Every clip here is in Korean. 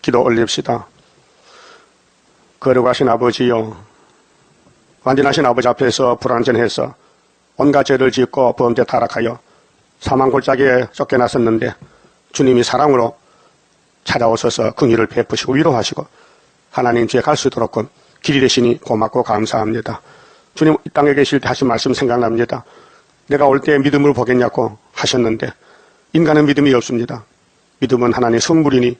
기도 올립시다. 거룩하신 아버지요, 완전하신 아버지 앞에서 불완전해서 온갖 죄를 짓고 범죄 타락하여 사망 골짜기에 쫓겨났었는데 주님이 사랑으로 찾아오셔서 긍휼을 베푸시고 위로하시고 하나님 뒤에 갈 수 있도록 길이 되시니 고맙고 감사합니다. 주님 이 땅에 계실 때 하신 말씀 생각납니다. 내가 올 때 믿음을 보겠냐고 하셨는데 인간은 믿음이 없습니다. 믿음은 하나님의 선물이니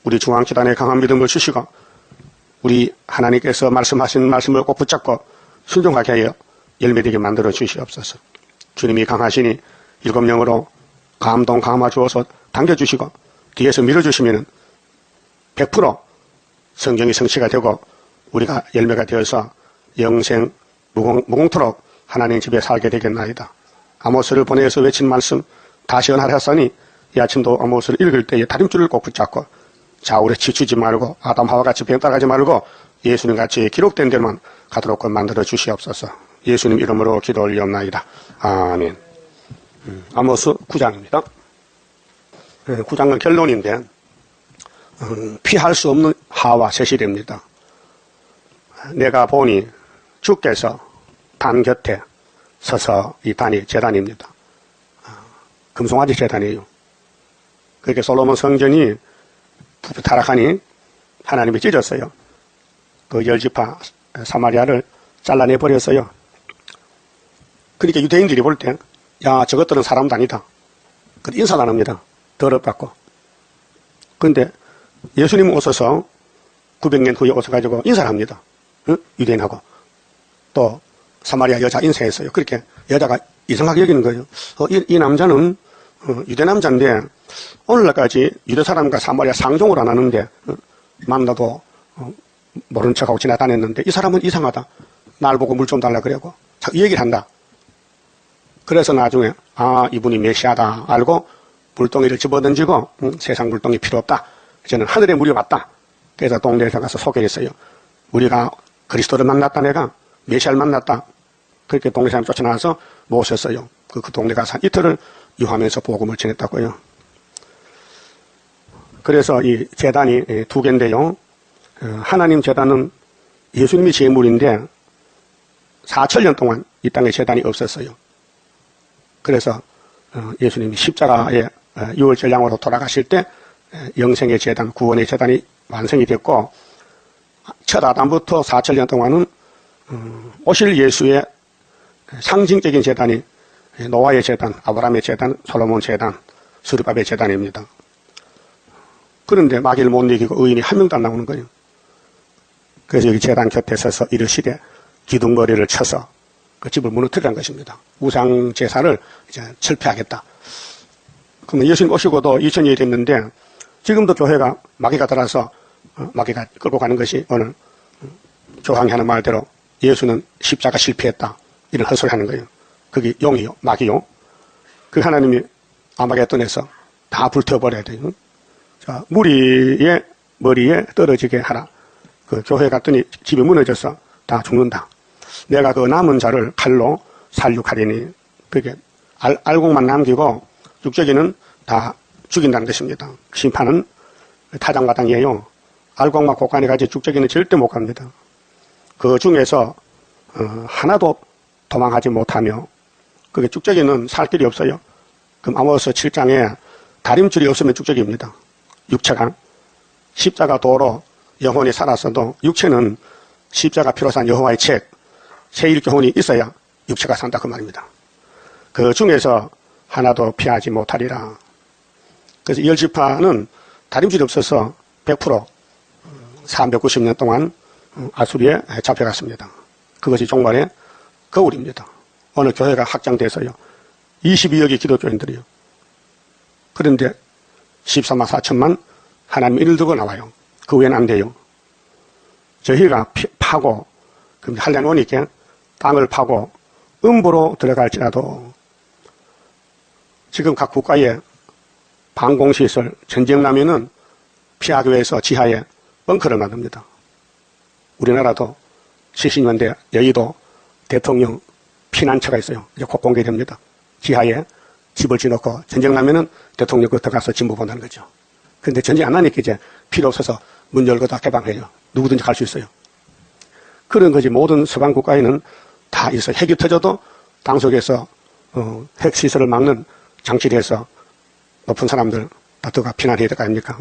우리 중앙기단에 강한 믿음을 주시고 우리 하나님께서 말씀하신 말씀을 꼭 붙잡고 순종하게 하여 열매되게 만들어 주시옵소서. 주님이 강하시니 일곱 영으로 감동 감화 주어서 당겨주시고 뒤에서 밀어주시면 100% 성경이 성취가 되고 우리가 열매가 되어서 영생 무공토록 하나님 집에 살게 되겠나이다. 아모스를 보내서 외친 말씀 다시 언하였으니 이 아침도 아모스를 읽을 때에 다림줄을 꼭 붙잡고 좌우에 치추지 말고 아담 하와같이 병 따라가지 말고 예수님같이 기록된 대로만 가도록 만들어 주시옵소서. 예수님 이름으로 기도 올리옵나이다. 아멘. 아모스 9장입니다. 9장은 결론인데 피할 수 없는 하와 세실입니다. 내가 보니 주께서 단 곁에 서서 이 단이 제단입니다. 금송아지 제단이에요. 그렇게 솔로몬 성전이 타락하니 하나님이 찢었어요. 그 열지파 사마리아를 잘라내버렸어요. 그러니까 유대인들이 볼 때 야 저것들은 사람도 아니다. 인사를 안 합니다. 더럽받고. 그런데 예수님 오셔서 900년 후에 오셔가지고 인사를 합니다. 유대인하고. 또 사마리아 여자 인사했어요. 그렇게 여자가 이상하게 여기는 거예요. 이 남자는 유대 남자인데 오늘날까지 유대 사람과 사마리아 상종을 안 하는데 만나도 모른 척하고 지나다녔는데 이 사람은 이상하다. 날 보고 물 좀 달라 그러고 이 얘기를 한다. 그래서 나중에 이분이 메시아다 알고 물동이를 집어던지고 세상 물동이 필요 없다. 저는 하늘의 물이 왔다. 그래서 동네에 가서 소개했어요. 우리가 그리스도를 만났다 내가 메시아를 만났다. 그렇게 동네 사람 쫓아나와서 모셨어요. 그 동네 가서 한 이틀을 유하면서 복음을 전했다고요. 그래서 이 제단이 두 개인데요. 하나님 제단은 예수님이 제물인데 4,000년 동안 이 땅에 제단이 없었어요. 그래서 예수님이 십자가에 유월절량으로 돌아가실 때 영생의 제단, 구원의 제단이 완성이 됐고 첫 아담부터 4,000년 동안은 오실 예수의 상징적인 제단이 노아의 제단, 아브라함의 제단, 솔로몬 제단, 스룹밥의 제단입니다. 그런데 마귀를 못 이기고 의인이 한 명도 안 나오는 거예요. 그래서 여기 제단 곁에 서서 이르시되 기둥머리를 쳐서 그 집을 무너뜨리는 것입니다. 우상 제사를 이제 철폐하겠다. 그러면 예수님 오시고도 2000년이 됐는데 지금도 교회가 마귀가 들어서 마귀가 끌고 가는 것이 오늘 조항이 하는 말대로 예수는 십자가 실패했다. 이런 헛소리 하는 거예요. 그게 용이요, 마귀요. 그 하나님이 아마겟돈에서 다 불태워버려야 돼요. 자, 무리의 머리에 떨어지게 하라. 그 교회 갔더니 집이 무너져서 다 죽는다. 내가 그 남은 자를 칼로 살육하리니 그게 알곡만 남기고 육적이는 다 죽인다는 것입니다. 심판은 타당마당이에요. 알곡만 곳간에 가지 죽적이는 절대 못 갑니다. 그 중에서 하나도 도망하지 못하며 그게 쭉저기는 살 길이 없어요. 그럼 아모스 7장에 다림줄이 없으면 쭉저기입니다. 육체가 십자가 도로 영혼이 살았어도 육체는 십자가 피로 산 여호와의 책 제1교훈이 있어야 육체가 산다 그 말입니다. 그 중에서 하나도 피하지 못하리라. 그래서 열지파는 다림줄이 없어서 100% 390년 동안 아수리에 잡혀갔습니다. 그것이 종말의 거울입니다. 오늘 교회가 확장돼서요. 22억의 기독교인들이요. 그런데 14만 4천만 하나님 일을 두고 나와요. 그 외에는 안 돼요. 저희가 파고 한련 오니까 땅을 파고 음부로 들어갈지라도 지금 각 국가의 방공시설 전쟁 나면은 피하기 위해서 지하에 벙커를 만듭니다. 우리나라도 70년대 여의도 대통령 피난처가 있어요. 이제 곧 공개됩니다. 지하에 집을 지어놓고 전쟁 나면은 대통령 곁에 가서 진부 본다는 거죠. 근데 전쟁 안 나니까 이제 필요 없어서 문 열고 다 개방해요. 누구든지 갈 수 있어요. 그런 거지. 모든 서방 국가에는 다 있어요. 핵이 터져도 땅 속에서 핵시설을 막는 장치를 해서 높은 사람들 다 들어가 피난해야 될 거 아닙니까?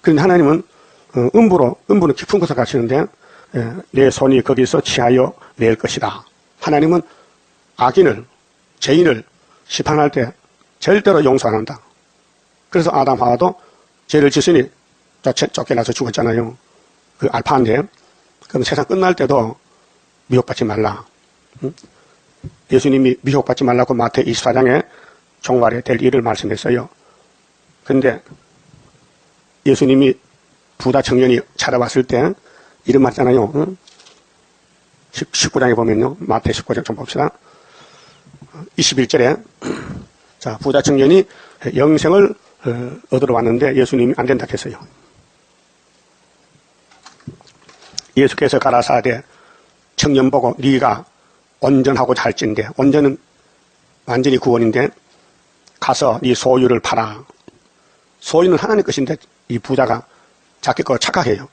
그런데 하나님은 음부는 깊은 곳에 가시는데 내 손이 거기서 취하여 낼 것이다. 하나님은 악인을, 죄인을 심판할 때 절대로 용서 안 한다. 그래서 아담 하와도 죄를 지으니 쫓겨나서 죽었잖아요. 그 알파인데, 그럼 세상 끝날 때도 미혹받지 말라. 예수님이 미혹받지 말라고 마태 24장에 종말에 될 일을 말씀했어요. 근데 예수님이 부자 청년이 찾아왔을 때 이런 말 있잖아요. 19장에 보면요. 마태 19장 좀 봅시다. 21절에 자, 부자 청년이 영생을 얻으러 왔는데 예수님이 안 된다 했어요. 예수께서 가라사대 청년 보고 네가 온전하고 잘진데, 온전은 완전히 구원인데 가서 네 소유를 팔아. 소유는 하나님 것인데 이 부자가 자기 거 착각해요.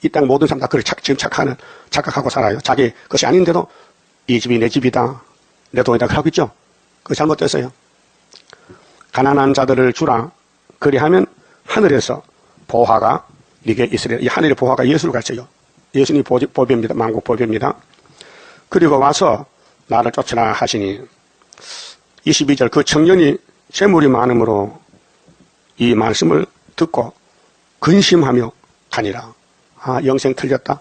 이 땅 모든 사람 다 그렇게 지금 착각하고 살아요. 자기 것이 아닌데도 이 집이 내 집이다, 내 돈이다 그러고 있죠. 그거 잘못됐어요. 가난한 자들을 주라. 그리하면 하늘에서 보화가 네게 있으리라. 이 하늘의 보화가 예수를 가르쳐요. 예수님이 보배입니다. 만국 보배입니다. 그리고 와서 나를 쫓으라 하시니 22절 그 청년이 재물이 많으므로 이 말씀을 듣고 근심하며 가니라. 아, 영생 틀렸다.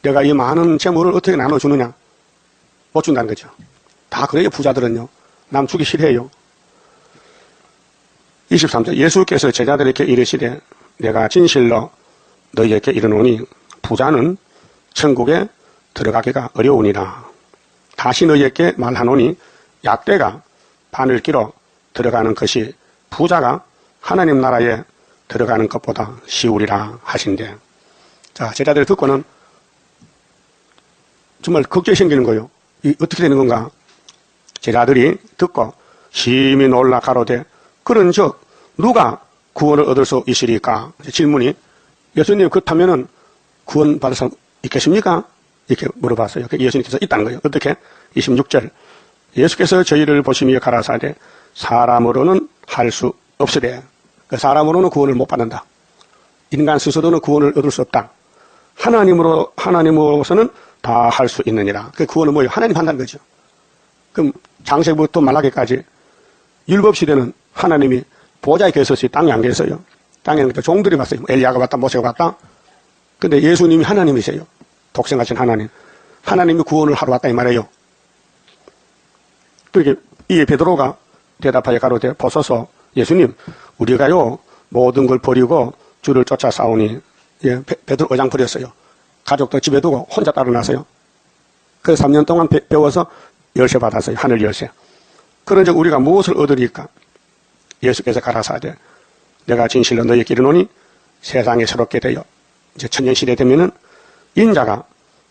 내가 이 많은 재물을 어떻게 나눠주느냐. 못 준다는 거죠. 다 그래요. 부자들은요. 남 주기 싫어해요. 23절 예수께서 제자들에게 이르시되 내가 진실로 너희에게 이르노니 부자는 천국에 들어가기가 어려우니라. 다시 너희에게 말하노니 약대가 바늘기로 들어가는 것이 부자가 하나님 나라에 들어가는 것보다 쉬우리라 하신대. 자, 제자들 듣고는 정말 걱정이 생기는 거예요. 이 어떻게 되는 건가? 제자들이 듣고 심히 놀라 가로되 그런즉 누가 구원을 얻을 수 있으리까? 질문이 예수님 그렇다면은 구원 받을 사람 있겠습니까? 이렇게 물어봤어요. 예수님께서 있다는 거예요. 어떻게? 26절 예수께서 저희를 보시며 가라사대 사람으로는 할 수 없으되 사람으로는 구원을 못 받는다. 인간 스스로는 구원을 얻을 수 없다. 하나님으로서는 다 할 수 있느니라. 그 구원은 뭐예요? 하나님 한다는 거죠. 그럼 장세부터 말라기까지 율법시대는 하나님이 보좌에 계셨어요. 땅에 안 계세요. 땅에는 종들이 왔어요. 엘리야가 왔다, 모세가 왔다. 근데 예수님이 하나님이세요. 독생하신 하나님. 하나님이 구원을 하러 왔다 이 말이에요. 그렇게 이 베드로가 대답하여 가로되 보소서 예수님 우리가요 모든 걸 버리고 주를 쫓아 싸우니. 예, 베드로 어장 부렸어요. 가족도 집에 두고 혼자 따라 나서요. 그래서 3년 동안 배워서 열쇠 받았어요. 하늘 열쇠. 그런즉 우리가 무엇을 얻으리까? 예수께서 가라사대 내가 진실로 너희에게 이르노니 세상에 새롭게 되어 이제 천년시대 되면은 인자가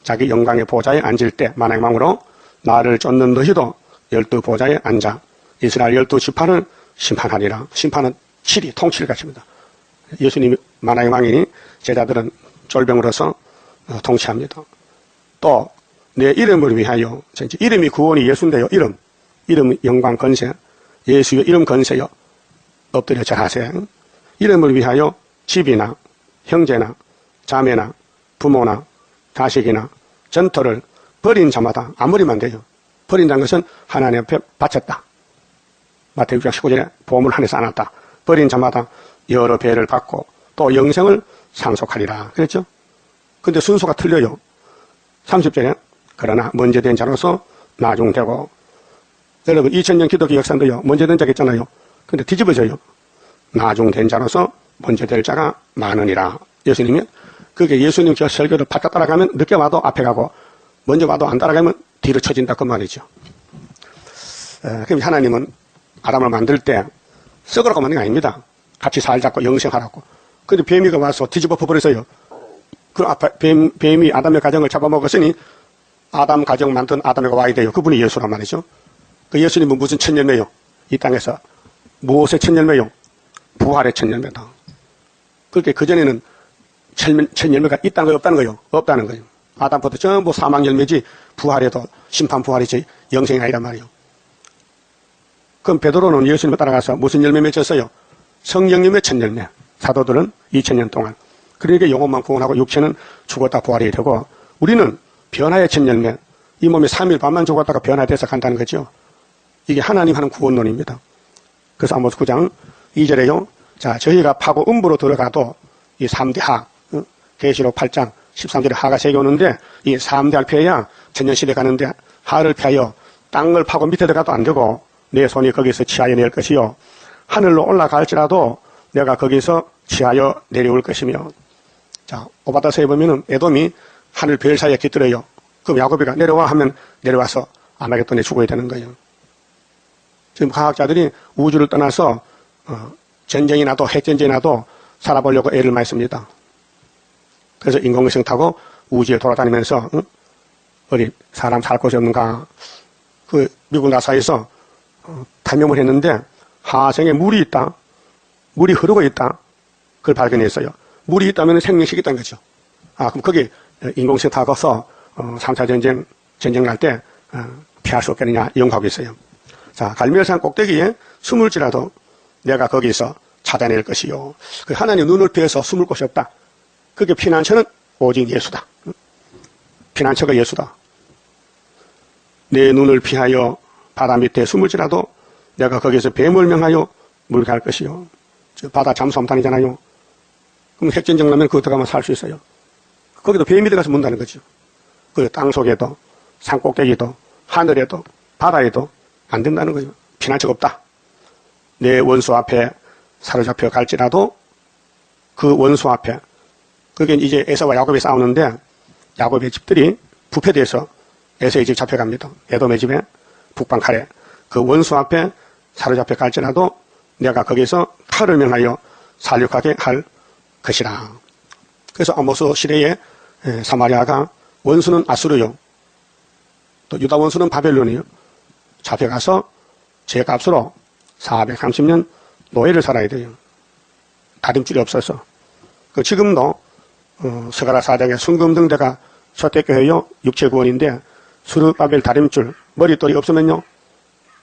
자기 영광의 보좌에 앉을 때 만왕망으로 나를 쫓는 너희도 12보좌에 앉아 이스라엘 12지파를 심판하리라. 심판은 통치를 갖춥니다. 예수님이 만왕의 왕이니 제자들은 쫄병으로서 통치합니다. 또 내 이름을 위하여 이름이 구원이 예수인데요. 이름 영광 건세 예수의 이름 건세여 엎드려 절하세. 이름을 위하여 집이나 형제나 자매나 부모나 자식이나 전토를 버린 자마다 아무리만 돼요. 버린다는 것은 하나님 앞에 바쳤다. 마태복음 6장 19절에 보험을 하늘에서 안았다. 버린 자마다 여러 배를 받고 또 영생을 상속하리라. 그랬죠? 근데 순서가 틀려요. 30절에 그러나 먼저 된 자로서 나중되고 여러분 2000년 기독교 역사인데요. 먼저 된 자가 있잖아요. 근데 뒤집어져요. 나중된 자로서 먼저 될 자가 많으니라. 예수님이 그게 예수님 설교를 바짝 따라가면 늦게 와도 앞에 가고 먼저 와도 안 따라가면 뒤로 쳐진다 그 말이죠. 그럼 하나님은 아담을 만들 때 썩으라고 만든 게 아닙니다. 같이 살자고 영생하라고. 근데 뱀이가 와서 뒤집어 버렸어요. 그 뱀이 아담의 가정을 잡아먹었으니 아담 가정 만든 아담이가 와야 돼요. 그분이 예수란 말이죠. 그 예수님은 무슨 천년매요? 이 땅에서 무엇의 천년매요? 부활의 천년매다. 그렇게 그전에는 천 열매가 있다는 거예요, 없다는 거예요? 없다는 거예요. 아담부터 전부 사망 열매지 부활해도 심판 부활이지 영생이 아니란 말이에요. 그럼 베드로는 예수님을 따라가서 무슨 열매 맺었어요? 성령 열매 천 열매. 사도들은 2000년 동안. 그러니까 영혼만 구원하고 육체는 죽었다 부활이 되고 우리는 변화의 천 열매. 이 몸이 3일 반만 죽었다가 변화돼서 간다는 거죠. 이게 하나님 하는 구원론입니다. 그래서 아모스 9장 2절에요. 자, 저희가 파고 음부로 들어가도 이 3대 하, 계시록 8장 13절에 하가 새겨오는데 이 3대 할 피해야 천년시대 가는데 하를 피하여 땅을 파고 밑에 들어가도 안 되고 내 손이 거기서 치하여 낼 것이요. 하늘로 올라갈지라도 내가 거기서 치하여 내려올 것이며. 자, 오바다서에 보면은 에돔이 하늘 별 사이에 깃들어요. 그럼 야곱이가 내려와 하면 내려와서 아마겟돈에 죽어야 되는 거예요. 지금 과학자들이 우주를 떠나서 전쟁이 나도 핵전쟁이 나도 살아보려고 애를 많이 씁니다. 그래서 인공위성 타고 우주에 돌아다니면서 어디 사람 살 곳이 없는가. 그 미국 나사에서 탐험을 했는데 하생에 물이 있다. 물이 흐르고 있다. 그걸 발견했어요. 물이 있다면 생명식이 있다는 거죠. 아, 그럼 거기 인공위성 타고서 3차 전쟁 날 때 피할 수 없겠느냐 연구하고 있어요. 자, 갈멜산 꼭대기에 숨을지라도 내가 거기서 찾아낼 것이요. 그 하나님 눈을 피해서 숨을 곳이 없다. 그게 피난처는 오직 예수다. 피난처가 예수다. 내 눈을 피하여 바다 밑에 숨을지라도 내가 거기서 뱀을 명하여 물게 할 것이요. 바다 잠수함탄이잖아요. 그럼 핵전쟁 나면 그거 들어가면 살 수 있어요. 거기도 뱀이 들어가서 문다는 거죠. 그 땅 속에도 산 꼭대기도 하늘에도 바다에도 안 된다는 거죠. 피난처가 없다. 내 원수 앞에 사로잡혀 갈지라도 그 원수 앞에 그게 이제 에서와 야곱이 싸우는데 야곱의 집들이 부패돼서 에서의 집 잡혀갑니다. 에돔의 집에 북방 칼에 그 원수 앞에 사로잡혀 갈지라도 내가 거기서 칼을 명하여 살육하게 할 것이라. 그래서 아모스 시대에 사마리아가 원수는 아수르요. 또 유다 원수는 바벨론이요. 잡혀가서 제값으로 430년 노예를 살아야 돼요. 다림줄이 없어서. 그 지금도 스가랴 4장에 순금등대가 소택교회요 육체구원인데 수르바벨 다림줄 머릿돌이 없으면요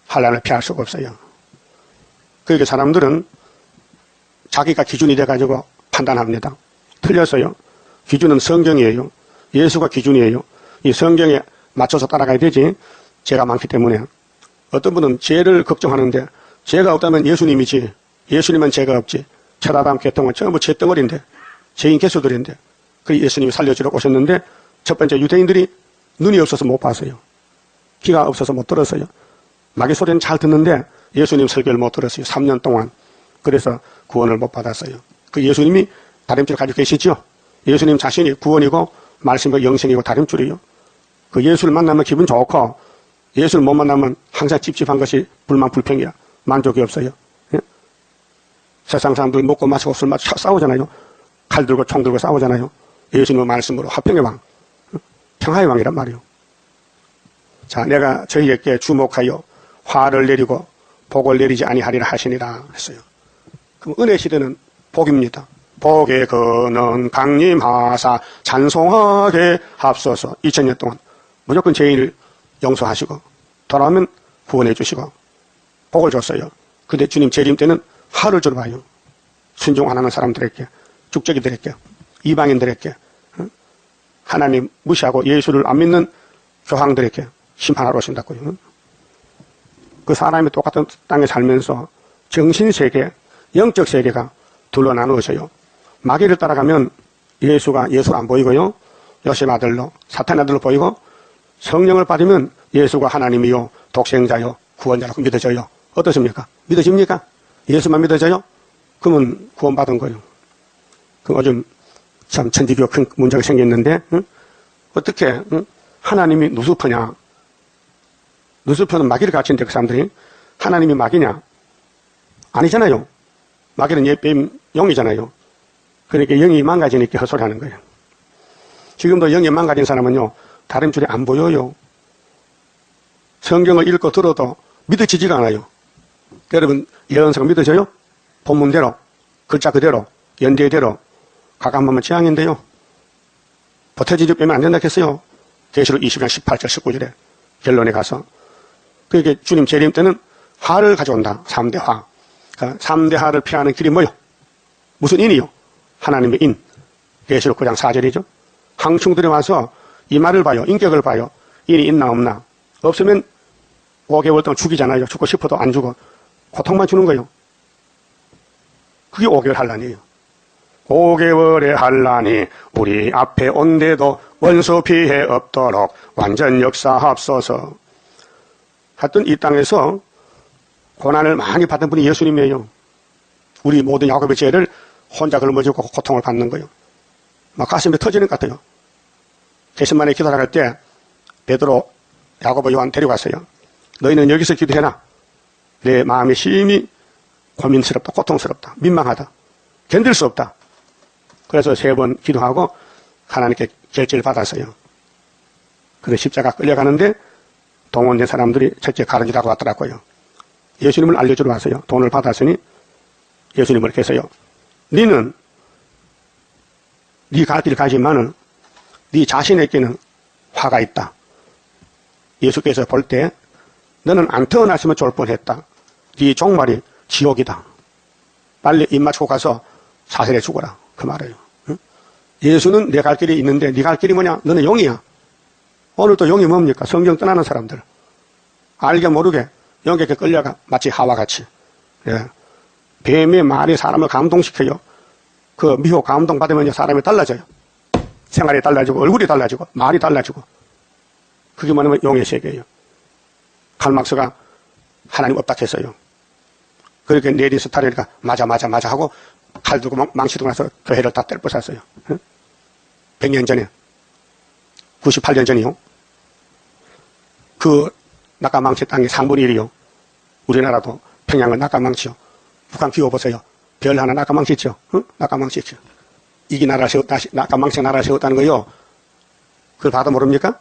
환난을 피할 수가 없어요. 그러니까 사람들은 자기가 기준이 돼가지고 판단합니다. 틀렸어요. 기준은 성경이에요. 예수가 기준이에요. 이 성경에 맞춰서 따라가야 되지. 죄가 많기 때문에. 어떤 분은 죄를 걱정하는데 죄가 없다면 예수님이지. 예수님은 죄가 없지. 천하담 계통은 전부 죄덩어리인데 죄인 개수들인데 그 예수님이 살려주러 오셨는데 첫 번째 유대인들이 눈이 없어서 못 봤어요. 귀가 없어서 못 들었어요. 마귀 소리는 잘 듣는데 예수님 설교를 못 들었어요. 3년 동안. 그래서 구원을 못 받았어요. 그 예수님이 다림줄 가지고 계시죠. 예수님 자신이 구원이고 말씀이고 영생이고 다림줄이요. 그 예수를 만나면 기분 좋고 예수를 못 만나면 항상 찝찝한 것이 불만 불평이야. 만족이 없어요. 예? 세상 사람들 먹고 마시고 술 마시고 싸우잖아요. 칼 들고 총 들고 싸우잖아요. 예수님의 말씀으로 화평의 왕, 평화의 왕이란 말이요. 자, 내가 저희에게 주목하여 화를 내리고 복을 내리지 아니하리라 하시니라 했어요. 그럼 은혜 시대는 복입니다. 복의 근원 강림하사 찬송하게 합소서. 2000년 동안 무조건 죄인을 용서하시고 돌아오면 구원해 주시고 복을 줬어요. 근데 주님 재림 때는 화를 주러 와요. 순종 안 하는 사람들에게, 죽적이들에게, 이방인들에게, 하나님 무시하고 예수를 안 믿는 교황들에게 심판하러 오신다고요. 그 사람이 똑같은 땅에 살면서 정신세계, 영적 세계가 둘로 나누어져요. 마귀를 따라가면 예수가 예수로 안 보이고요. 요셉 아들로, 사탄 아들로 보이고, 성령을 받으면 예수가 하나님이요, 독생자요, 구원자라고 믿어져요. 어떻습니까? 믿어집니까? 예수만 믿어져요? 그러면 구원받은 거예요. 그럼 요즘 참 천지교 큰 문제가 생겼는데, 어떻게 하나님이 누수퍼냐? 누수퍼는 마귀를 가르치는데 그 사람들이 하나님이 마귀냐? 아니잖아요. 마귀는 옛뱀 영이잖아요. 그러니까 영이 망가지니까 헛소리하는 거예요. 지금도 영이 망가진 사람은요, 다림줄이 안 보여요. 성경을 읽고 들어도 믿어지지가 않아요. 여러분 예언서가 믿어져요? 본문대로, 글자 그대로, 연대대로 가감하면 재앙인데요. 보태지지 빼면 안 된다 했어요. 계시록 20장 18절 19절에 결론에 가서. 그게 주님 재림 때는 화를 가져온다. 3대 화. 그러니까 3대 화를 피하는 길이 뭐요? 무슨 인이요? 하나님의 인. 계시록 9장 4절이죠. 항충들이 와서 이 말을 봐요. 인격을 봐요. 인이 있나 없나. 없으면 5개월 동안 죽이잖아요. 죽고 싶어도 안 죽어. 고통만 주는 거예요. 그게 5개월 한란이에요. 5개월의 한란이 우리 앞에 온데도 원수 피해 없도록 완전 역사합소서. 하여튼 이 땅에서 고난을 많이 받은 분이 예수님이에요. 우리 모든 야곱의 죄를 혼자 걸머지고 고통을 받는 거예요. 막 가슴이 터지는 것 같아요. 겟세마네 기도할 때 베드로, 야고보, 요한 데려갔어요. 너희는 여기서 기도해라. 내 마음이 심히 고민스럽다, 고통스럽다, 민망하다, 견딜 수 없다. 그래서 3번 기도하고 하나님께 결제를 받았어요. 그래서 십자가 끌려가는데 동원된 사람들이 첫째 가르치라고 왔더라고요. 예수님을 알려주러 왔어요. 돈을 받았으니 예수님을 계세요. 너는 네 갈 길 가지만은 네 자신에게는 화가 있다. 예수께서 볼 때 너는 안 태어났으면 좋을 뻔했다. 네 종말이 지옥이다. 빨리 입 맞추고 가서 사슬에 죽어라. 그 말이에요. 응? 예수는 내 갈 길이 있는데 네 갈 길이 뭐냐? 너는 용이야. 오늘 또 용이 뭡니까? 성경 떠나는 사람들. 알게 모르게 영계에 끌려가 마치 하와 같이. 예. 뱀의 말이 사람을 감동시켜요. 그 미혹 감동 받으면 사람이 달라져요. 생활이 달라지고 얼굴이 달라지고 말이 달라지고. 그게 뭐냐면 용의 세계예요. 칼막스가 하나님 없다 했어요. 그렇게 내린 스타일이니까 맞아 하고 칼 들고 망치 들고 나서 교회를 다 뗄벗었어요. 100년 전에 98년 전이요. 그 낙가망치 땅이 3분의 1이요. 우리나라도 평양은 낙가망치요. 북한 기워보세요. 별 하나 낙가망치 있죠. 낙가망치 있죠. 이게 나라 세웠다, 낙가망치가 나라 세웠다는 거요. 그걸 봐도 모릅니까?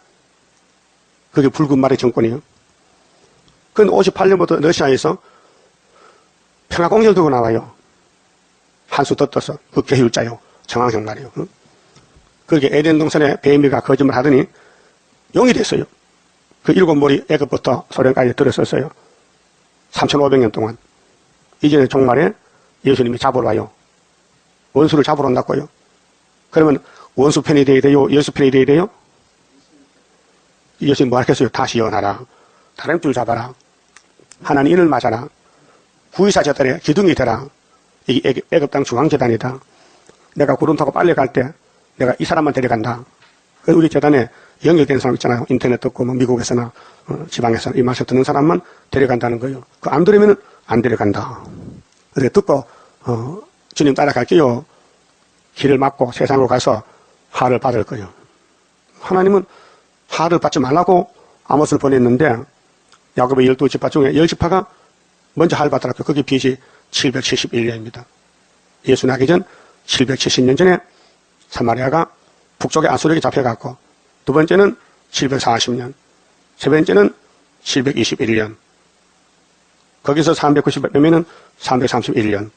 그게 붉은 말의 정권이에요. 그건 58년부터 러시아에서 평화공約두고 나와요. 한수 더 떠서 그 계율자요. 정황형 말이에요. 그렇게 에덴 동산에 뱀이가 거짓말 하더니 용이 됐어요. 그 7머리 애굽부터 소련까지 들었었어요. 3,500년 동안. 이전에 종말에 예수님이 잡으러 와요. 원수를 잡으러 온다고요. 그러면 원수 편이 돼야 돼요? 예수 편이 돼야 돼요? 예수님 뭐 하겠어요? 다시 연하라. 다른 줄 잡아라. 하나님 인을 맞아라. 구의사 제단에 기둥이 되라. 이게 애굽 땅 중앙재단이다. 내가 구름 타고 빨리 갈 때 내가 이 사람만 데려간다. 그래서 우리 재단에 연결된 사람 있잖아요. 인터넷 듣고 뭐 미국에서나 지방에서 이 말씀 듣는 사람만 데려간다는 거예요. 그 안 들으면 안 데려간다. 그래서 듣고 주님 따라갈게요. 길을 막고 세상으로 가서 화를 받을 거예요. 하나님은 화를 받지 말라고 아모스를 보냈는데 야곱의 12지파 중에 10지파가 먼저 화를 받더라고요. 그게 BC 771년입니다. 예수 나기 전 770년 전에 사마리아가 북쪽에 아수르에게 잡혀갔고 두 번째는 740년, 세 번째는 721년. 거기서 390몇 명은 331년.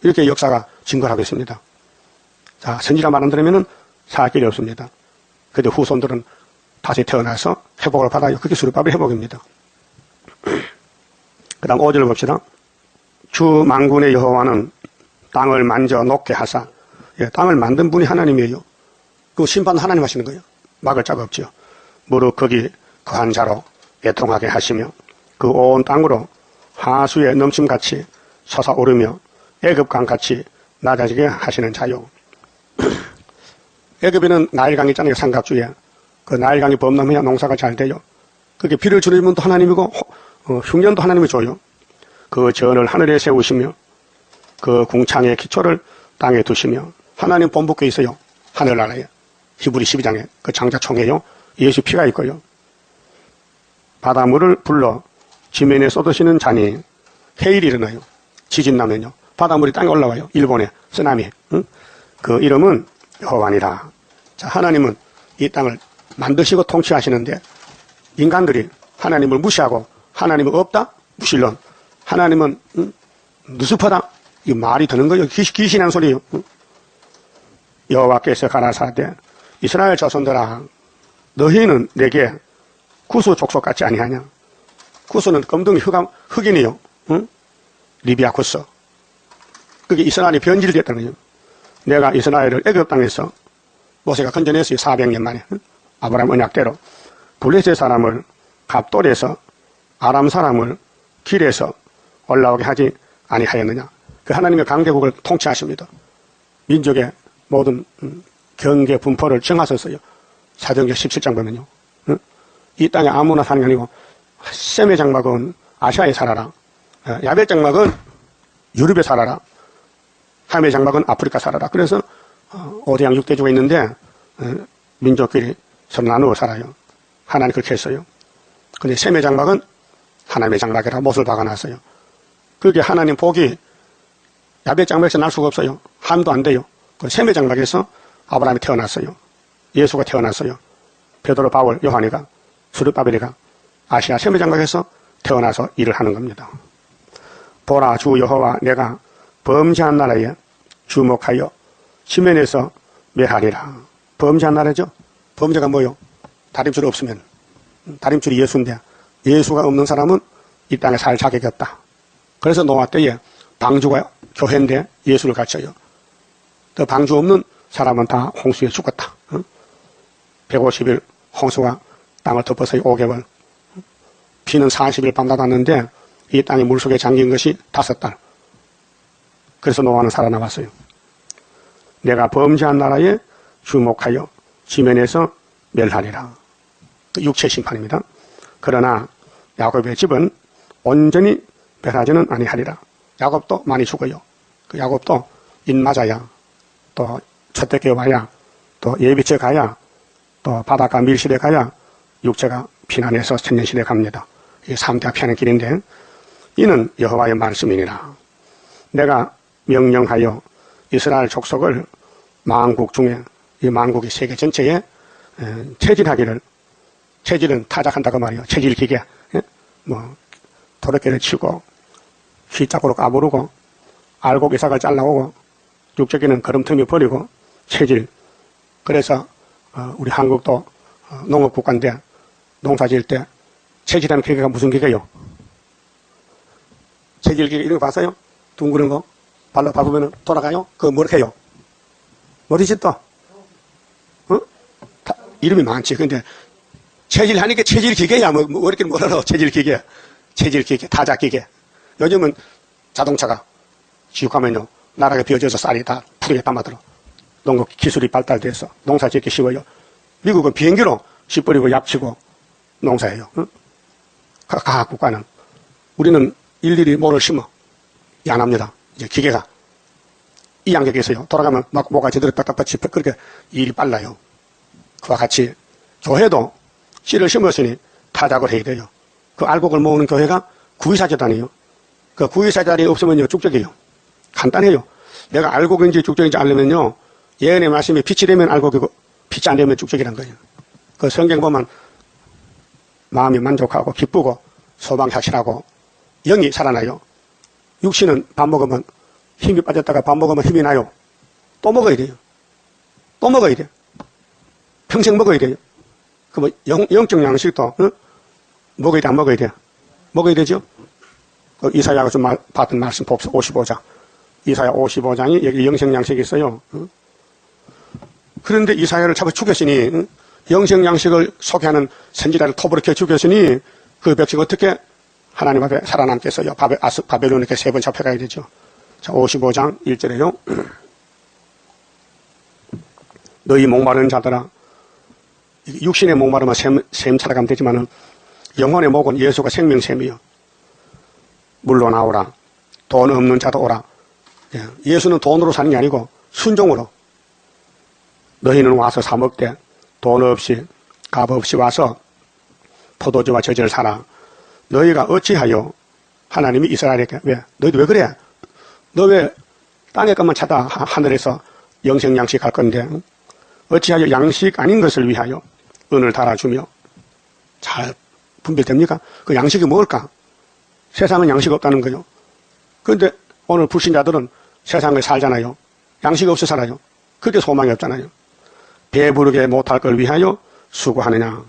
이렇게 역사가 증거하고 있습니다. 자, 선지자 말 안 들으면 살 길이 없습니다. 그런데 후손들은 다시 태어나서 회복을 받아요. 그게 수르바벨 회복입니다. 그 다음 5절 봅시다. 주 만군의 여호와는 땅을 만져 녹게 하사. 예, 땅을 만든 분이 하나님이에요. 그 심판은 하나님 하시는 거예요. 막을 자가 없죠. 무릇 거기 거한 자로 애통하게 하시며 그 온 땅으로 하수의 넘침같이 솟아오르며 애굽강같이 낮아지게 하시는 자요. 애굽에는 나일강 있잖아요. 삼각주에. 그 나일강이 범람해야 농사가 잘 돼요. 그게 비를 주는 분도 하나님이고 흉년도 하나님이 줘요. 그 전을 하늘에 세우시며 그 궁창의 기초를 땅에 두시며 하나님 본부께 있어요. 하늘나라에. 히브리 12장에 그 장자총회요. 예수 피가 있고요. 바닷물을 불러 지면에 쏟으시는 자니 해일이 일어나요. 지진 나면요. 바닷물이 땅에 올라와요. 일본에 쓰나미. 응? 그 이름은 여호와니라. 자, 하나님은 이 땅을 만드시고 통치하시는데 인간들이 하나님을 무시하고 하나님은 없다? 무신론. 하나님은 누수퍼다? 이 말이 되는 거예요. 귀신이라는 소리예요. 여호와께서 가라사대 이스라엘 자손들아 너희는 내게 구수 족속 같지 아니하냐. 구수는 검둥이 흑인이요. 응? 리비아 구스. 그게 이스라엘이 변질됐다는 거죠. 내가 이스라엘을 애굽 땅에서 모세가 건져냈어요. 400년 만에. 응? 아브라함 언약대로. 블레셋 사람을 갑돌에서 아람 사람을 길에서 올라오게 하지 아니하였느냐. 그 하나님의 강대국을 통치하십니다. 민족의 모든 경계 분포를 정하셨어요. 사도행전 17장 보면요. 응? 이 땅에 아무나 사는 게 아니고 셈의 장막은 아시아에 살아라. 야벳 장막은 유럽에 살아라. 함의 장막은 아프리카 살아라. 그래서 5대양 6대주가 있는데 민족끼리 서로 나누어 살아요. 하나님 그렇게 했어요. 근데 셈의 장막은 하나님의 장막이라 못을 박아놨어요. 그게 하나님 복이 야벳 장막에서 날 수가 없어요. 함도 안 돼요. 그 셈의 장막에서 아브라함이 태어났어요. 예수가 태어났어요. 베드로, 바울, 요한이가, 수르바벨이가 아시아 셈의 장막에서 태어나서 일을 하는 겁니다. 보라 주 여호와 내가 범죄한 나라에 주목하여 지면에서 멸하리라. 범죄한 나라죠. 범죄가 뭐요? 다림줄 없으면. 다림줄이 예수인데 예수가 없는 사람은 이 땅에 살 자격이 없다. 그래서 노아 때에 방주가 교회인데 예수를 가르쳐요. 또 방주 없는 사람은 다 홍수에 죽었다. 150일 홍수가 땅을 덮어서요. 5개월. 비는 40일 밤낮 왔는데 이 땅이 물속에 잠긴 것이 5달. 그래서 노아는 살아남았어요. 내가 범죄한 나라에 주목하여 지면에서 멸하리라. 육체 심판입니다. 그러나 야곱의 집은 온전히 멸하지는 아니하리라. 야곱도 많이 죽어요. 그 야곱도 인 맞아야, 또 첫대교 와야, 또 예비처 가야, 또 바닷가 밀실에 가야 육체가 피난해서 천년시대 갑니다. 이게 3대 피하는 길인데 이는 여호와의 말씀이니라. 내가 명령하여 이스라엘 족속을 만국 중에, 이 만국이 세계 전체에 체질하기를, 체질은 타작한다고 말이에요. 체질기계. 뭐 도로깨를 치고 휘짝으로 까부르고 알곡 이삭을 잘라오고 육적에는 걸음틈이 버리고 체질. 그래서 우리 한국도 농업국가인데 농사 지을 때 체질하는 기계가 무슨 기계요? 체질기계 이런 거 봤어요? 둥그런 거 발로 밟으면 돌아가요? 그거 뭐렇게 해요? 뭐지 또? 이름이 많지. 근데 체질하니까 체질기계야. 뭐 이렇게 뭐라고 체질기계. 체질기계, 타작기계. 요즘은 자동차가 지육하면요 나락에 비어져서 쌀이 다 푸르게 담아들어. 농업 기술이 발달돼서 농사 짓기 쉬워요. 미국은 비행기로 씨 뿌리고 약치고 농사해요. 각 국가는. 우리는 일일이 모를 심어. 이 안 합니다. 이제 기계가 이 양격에서요 돌아가면 막 뭐가 제대로 딱딱딱 짚어. 그렇게 일이 빨라요. 그와 같이 교회도 씨를 심었으니 타작을 해야 돼요. 그 알곡을 모으는 교회가 구의사재단이에요. 그 구의사재단이 없으면요 쭉적이에요. 간단해요. 내가 알곡인지 쭉적인지 알려면요 예언의 말씀이 빛이 되면 알곡이고 빛이 안 되면 쭉적이란 거예요. 그 성경 보면 마음이 만족하고 기쁘고 소망이 확실하고 영이 살아나요. 육신은 밥 먹으면 힘이 빠졌다가 밥 먹으면 힘이 나요. 또 먹어야 돼요. 또 먹어야 돼요. 평생 먹어야 돼요. 그 뭐 영적 양식도 먹어야 돼, 안 먹어야 돼? 먹어야 되죠? 이사야가 좀 받은 말씀 봅시다. 55장. 이사야 55장이 여기 영생 양식이 있어요. 그런데 이사야를 잡아 죽였으니 영생 양식을 소개하는 선지자를 톱으로 켜 죽였으니 그 백성 어떻게 하나님 앞에 살아남겠어요? 바벨론에 3번 잡혀가야 되죠. 자, 55장 1절에요. 너희 목마른 자들아, 육신의 목마름은 샘 찾아가면 되지만은 영혼의 목은 예수가 생명샘이요. 물로 나오라. 돈 없는 자도 오라. 예수는 돈으로 사는 게 아니고 순종으로. 너희는 와서 사 먹되 돈 없이 값 없이 와서 포도주와 저지를 사라. 너희가 어찌하여 하나님이 이스라엘에게 왜? 너희도 왜 그래? 너 왜 땅의 것만 찾아 하늘에서 영생 양식 할 건데 어찌하여 양식 아닌 것을 위하여 은을 달아주며 잘 분별됩니까? 그 양식이 뭘까? 세상은 양식 없다는 거죠. 그런데 오늘 불신자들은 세상을 살잖아요. 양식이 없어 살아요. 그게 소망이 없잖아요. 배부르게 못할 걸 위하여 수고하느냐.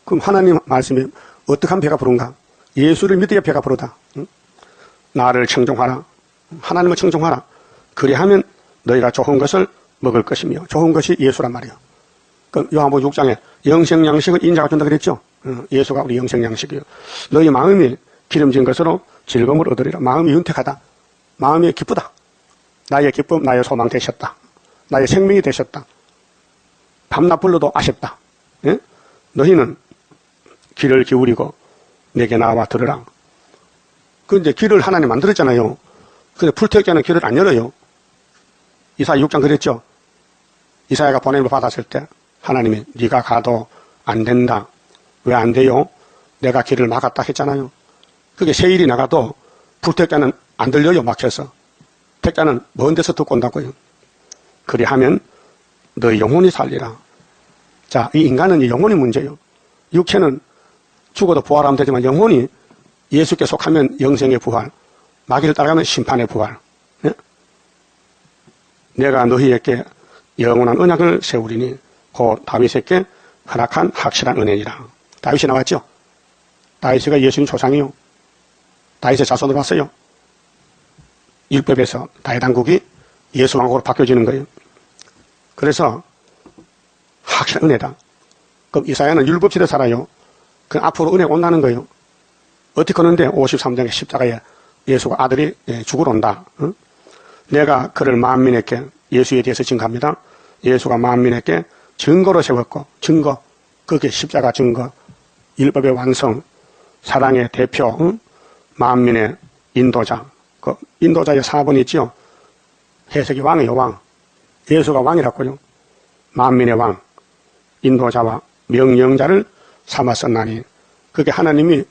그럼 하나님 말씀이 어떻게 하면 배가 부른가? 예수를 믿어야 배가 부르다. 응? 나를 청종하라. 하나님을 청종하라. 그리하면 너희가 좋은 것을 먹을 것이며, 좋은 것이 예수란 말이에요. 그 요한복음 6장에 영생양식을 인자가 준다 그랬죠. 예수가 우리 영생양식이에요. 너희 마음이 기름진 것으로 즐거움을 얻으리라. 마음이 윤택하다. 마음이 기쁘다. 나의 기쁨, 나의 소망 되셨다. 나의 생명이 되셨다. 밤낮 불러도 아셨다. 예? 너희는 귀를 기울이고 내게 나와 들으라. 근데 귀를 하나님 만들었잖아요. 근데 불태역자는 귀를 안 열어요. 이사야 6장 그랬죠. 이사야가 보냄을 받았을 때 하나님이 네가 가도 안 된다. 왜 안 돼요? 내가 길을 막았다 했잖아요. 그게 세일이 나가도 불태역자는 안 들려요. 막혀서. 택자는 먼 데서 듣고 온다고요. 그리하면 너희 영혼이 살리라. 자, 이 인간은 이 영혼이 문제예요. 육체는 죽어도 부활하면 되지만 영혼이 예수께 속하면 영생의 부활, 마귀를 따라가면 심판의 부활. 네? 내가 너희에게 영원한 언약을 세우리니 곧 다윗에게 허락한 확실한 은혜니라. 다윗이 나왔죠. 다윗이가 예수님 조상이요. 다윗의 자손으로 왔어요. 율법에서 다윗 왕국이 예수 왕국으로 바뀌어지는 거예요. 그래서 확실한 은혜다. 그럼 이사야는 율법시대 살아요. 그 앞으로 은혜가 온다는 거예요. 어떻게 하는데 53장의 십자가에 예수가 아들이 죽으러 온다. 응? 내가 그를 만민에게 예수에 대해서 증거합니다. 예수가 만민에게 증거로 세웠고, 증거, 그게 십자가 증거, 율법의 완성, 사랑의 대표, 응? 만민의 인도자. 그 인도자의 4번이 있죠. 해석이 왕이에요. 왕. 예수가 왕이라고요. 만민의 왕, 인도자와 명령자를 삼았었나니. 그게 하나님이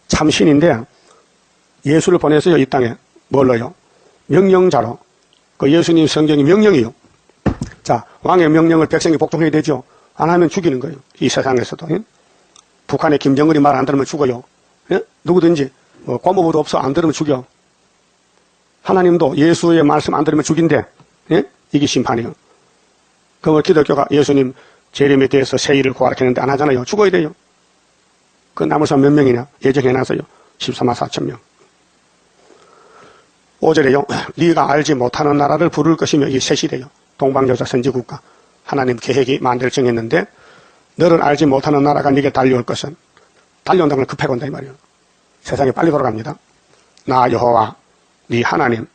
참신인데 예수를 보내서요. 이 땅에 뭘로요? 명령자로. 그 예수님 성경이 명령이요. 자, 왕의 명령을 백성이 복종해야 되죠. 안 하면 죽이는 거예요. 이 세상에서도. 예? 북한의 김정은이 말 안 들으면 죽어요. 예? 누구든지 고모부도 없어 안 들으면 죽여. 하나님도 예수의 말씀 안 들으면 죽인대. 예? 이게 심판이에요. 그걸 기독교가 예수님 재림에 대해서 세일을 고하겠는데 안 하잖아요. 죽어야 돼요. 그 남은 사람 몇 명이냐? 예정해놨어요. 14만 4천 명. 5절에요. 네가 알지 못하는 나라를 부를 것이며 이 셋이래요. 동방여자 선지국가. 하나님 계획이 만들 정했는데 너를 알지 못하는 나라가 네게 달려올 것은 달려온다는 걸 급하게 온다 이 말이에요. 세상이 빨리 돌아갑니다. 나 여호와 네 하나님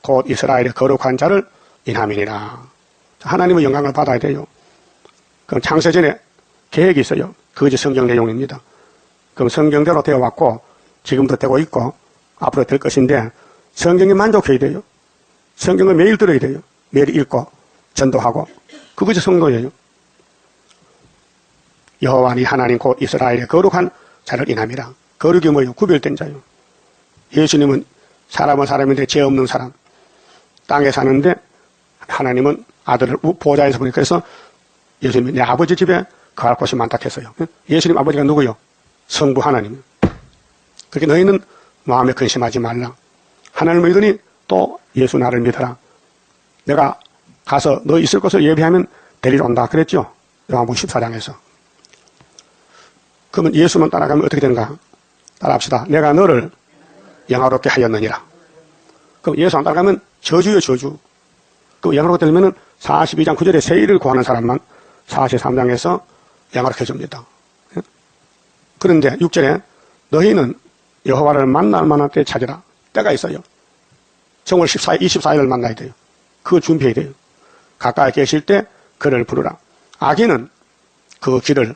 곧 이스라엘의 거룩한 자를 인함이니라. 하나님의 영광을 받아야 돼요. 그럼 창세전에 계획이 있어요. 그것이 성경 내용입니다. 그럼 성경대로 되어 왔고 지금도 되고 있고 앞으로 될 것인데 성경에 만족해야 돼요. 성경을 매일 들어야 돼요. 매일 읽고 전도하고 그것이 성도예요. 여호와 네 하나님 곧 이스라엘의 거룩한 자를 인함이라. 거룩이 뭐예요? 구별된 자예요. 예수님은 사람은 사람인데 죄 없는 사람. 땅에 사는데 하나님은 아들을 보좌에서 보니까 그래서 예수님이 내 아버지 집에 거할 곳이 많다 했어요. 예수님 아버지가 누구요? 성부 하나님. 그렇게 너희는 마음에 근심하지 말라. 하나님을 믿으니 또 예수 나를 믿어라. 내가 가서 너 있을 곳을 예비하면 데리러 온다 그랬죠. 요한복음 14장에서. 그러면 예수만 따라가면 어떻게 되는가? 따라합시다. 내가 너를 영화롭게 하였느니라. 그럼 예수 안 따라가면 저주요 저주. 그 영화롭게 되려면 42장 9절에 세일을 구하는 사람만 43장에서 영화롭게 해줍니다. 그런데 6절에 너희는 여호와를 만날 만한 때 찾으라. 때가 있어요. 정월 24일을 만나야 돼요. 그거 준비해야 돼요. 가까이 계실 때 그를 부르라. 악인은 그 길을,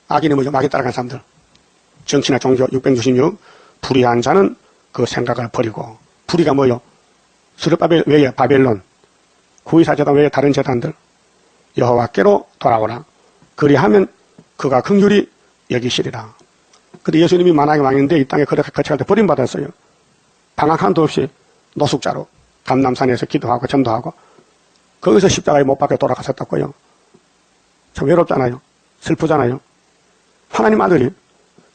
악인이 뭐죠? 마귀 따라간 사람들. 정치나 종교 666, 불의한 자는 그 생각을 버리고, 불의가 뭐요? 스룹바벨 외에 바벨론, 구이사제단 외에 다른 제단들, 여호와께로 돌아오라. 그리하면 그가 긍휼히 여기시리라. 근데 예수님이 만왕의 왕인데 이 땅에 거쳐갈 때 버림받았어요. 방학 한도 없이 노숙자로 감남산에서 기도하고 전도하고 거기서 십자가에 못 박혀 돌아가셨다고요. 참 외롭잖아요. 슬프잖아요. 하나님 아들이